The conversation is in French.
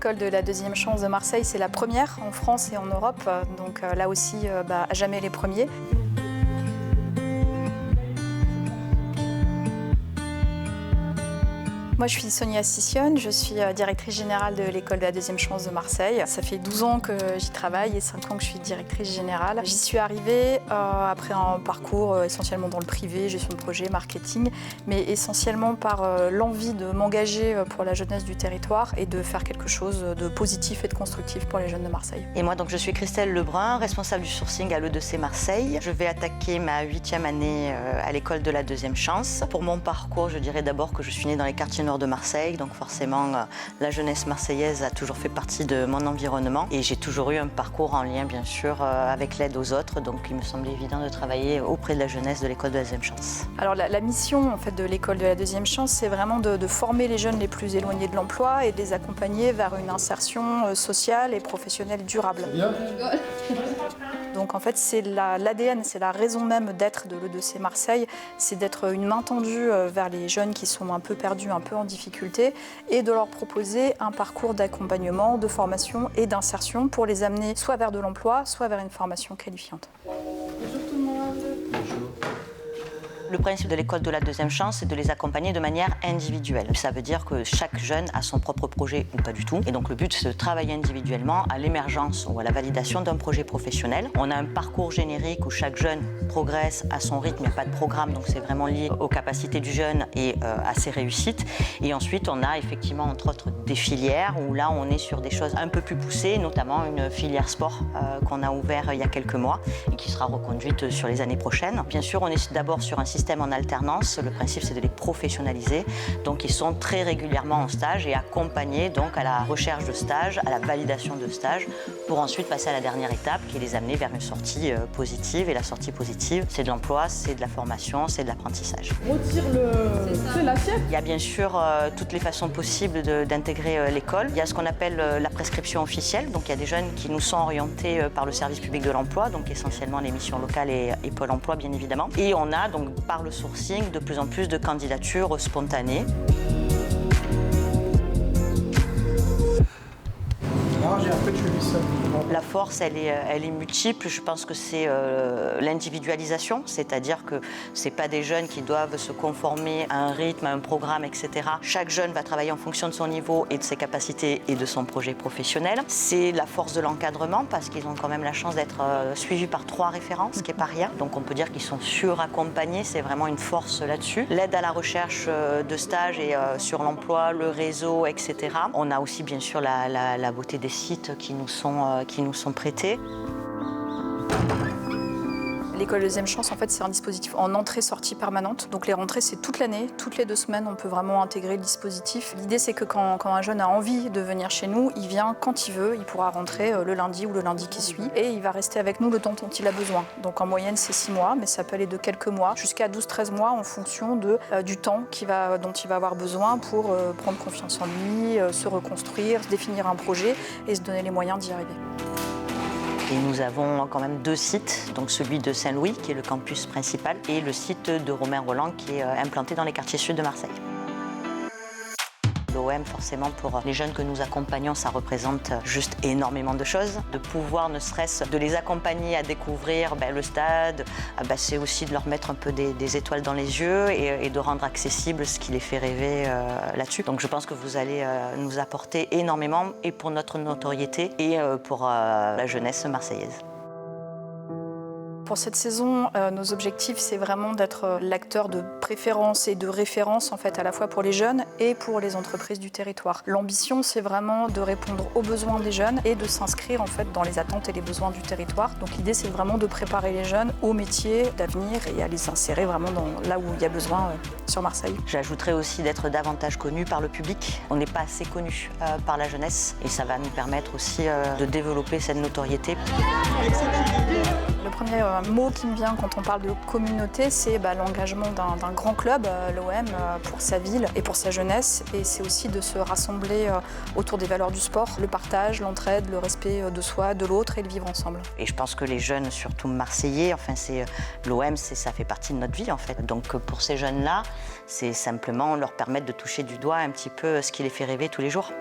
l'école de la deuxième chance de Marseille, c'est la première en France et en Europe. Donc là aussi, à jamais les premiers. Moi, je suis Sonia Sissionne, je suis directrice générale de l'école de la deuxième chance de Marseille. Ça fait 12 ans que j'y travaille et 5 ans que je suis directrice générale. J'y suis arrivée après un parcours essentiellement dans le privé, gestion de projet, marketing, mais essentiellement par l'envie de m'engager pour la jeunesse du territoire et de faire quelque chose de positif et de constructif pour les jeunes de Marseille. Et moi, donc, je suis Christelle Lebrun, responsable du sourcing à l'E2C Marseille. Je vais attaquer ma 8e année à l'école de la deuxième chance. Pour mon parcours, je dirais d'abord que je suis née dans les quartiers nord de Marseille, donc forcément la jeunesse marseillaise a toujours fait partie de mon environnement et j'ai toujours eu un parcours en lien bien sûr avec l'aide aux autres, donc il me semblait évident de travailler auprès de la jeunesse de l'école de la deuxième chance. Alors la mission en fait, de l'école de la deuxième chance, c'est vraiment de former les jeunes les plus éloignés de l'emploi et de les accompagner vers une insertion sociale et professionnelle durable. Donc en fait, c'est l'ADN, c'est la raison même d'être de l'E2C Marseille, c'est d'être une main tendue vers les jeunes qui sont un peu perdus, un peu en difficulté, et de leur proposer un parcours d'accompagnement, de formation et d'insertion pour les amener soit vers de l'emploi, soit vers une formation qualifiante. Bonjour tout le monde. Bonjour. Le principe de l'école de la deuxième chance, c'est de les accompagner de manière individuelle. Ça veut dire que chaque jeune a son propre projet ou pas du tout. Et donc le but, c'est de travailler individuellement à l'émergence ou à la validation d'un projet professionnel. On a un parcours générique où chaque jeune progresse à son rythme, il n'y a pas de programme, donc c'est vraiment lié aux capacités du jeune et à ses réussites. Et ensuite, on a effectivement, entre autres, des filières où là, on est sur des choses un peu plus poussées, notamment une filière sport qu'on a ouvert il y a quelques mois et qui sera reconduite sur les années prochaines. Bien sûr, on est d'abord sur un système en alternance. Le principe, c'est de les professionnaliser. Donc, ils sont très régulièrement en stage et accompagnés donc à la recherche de stage, à la validation de stage, pour ensuite passer à la dernière étape, qui est les amener vers une sortie positive. Et la sortie positive, c'est de l'emploi, c'est de la formation, c'est de l'apprentissage. Retire l'assiette. Il y a bien sûr toutes les façons possibles d'intégrer l'école. Il y a ce qu'on appelle la prescription officielle. Donc, il y a des jeunes qui nous sont orientés par le service public de l'emploi, donc essentiellement les missions locales et Pôle emploi, bien évidemment. Et on a donc par le sourcing de plus en plus de candidatures spontanées. La force, elle est multiple. Je pense que c'est l'individualisation, c'est-à-dire que c'est pas des jeunes qui doivent se conformer à un rythme, à un programme, etc. Chaque jeune va travailler en fonction de son niveau et de ses capacités et de son projet professionnel. C'est la force de l'encadrement parce qu'ils ont quand même la chance d'être suivis par 3 référents, ce qui n'est pas rien. Donc on peut dire qu'ils sont suraccompagnés, c'est vraiment une force là-dessus. L'aide à la recherche de stages et sur l'emploi, le réseau, etc. On a aussi bien sûr la beauté des sites qui nous sont prêtés. L'école deuxième chance, en fait, c'est un dispositif en entrée-sortie permanente. Donc les rentrées, c'est toute l'année, toutes les 2 semaines, on peut vraiment intégrer le dispositif. L'idée, c'est que quand un jeune a envie de venir chez nous, il vient quand il veut, il pourra rentrer le lundi ou le lundi qui suit, et il va rester avec nous le temps dont il a besoin. Donc en moyenne, c'est 6 mois, mais ça peut aller de quelques mois jusqu'à 12-13 mois en fonction du temps dont il va avoir besoin pour prendre confiance en lui, se reconstruire, définir un projet et se donner les moyens d'y arriver. Et nous avons quand même 2 sites, donc celui de Saint-Louis, qui est le campus principal, et le site de Romain-Rolland, qui est implanté dans les quartiers sud de Marseille. L'OM, forcément, pour les jeunes que nous accompagnons, ça représente juste énormément de choses. De pouvoir, ne serait-ce de les accompagner à découvrir le stade, c'est aussi de leur mettre un peu des étoiles dans les yeux et de rendre accessible ce qui les fait rêver là-dessus. Donc je pense que vous allez nous apporter énormément, et pour notre notoriété et pour la jeunesse marseillaise. Pour cette saison, nos objectifs, c'est vraiment d'être l'acteur de préférence et de référence, en fait, à la fois pour les jeunes et pour les entreprises du territoire. L'ambition, c'est vraiment de répondre aux besoins des jeunes et de s'inscrire, en fait, dans les attentes et les besoins du territoire. Donc l'idée, c'est vraiment de préparer les jeunes aux métiers d'avenir et à les insérer vraiment là où il y a besoin sur Marseille. J'ajouterais aussi d'être davantage connus par le public. On n'est pas assez connus par la jeunesse et ça va nous permettre aussi de développer cette notoriété. Le premier mot qui me vient quand on parle de communauté, c'est l'engagement d'un grand club, l'OM, pour sa ville et pour sa jeunesse. Et c'est aussi de se rassembler autour des valeurs du sport, le partage, l'entraide, le respect de soi, de l'autre et le vivre ensemble. Et je pense que les jeunes, surtout marseillais, l'OM, ça fait partie de notre vie en fait. Donc pour ces jeunes-là, c'est simplement leur permettre de toucher du doigt un petit peu ce qui les fait rêver tous les jours.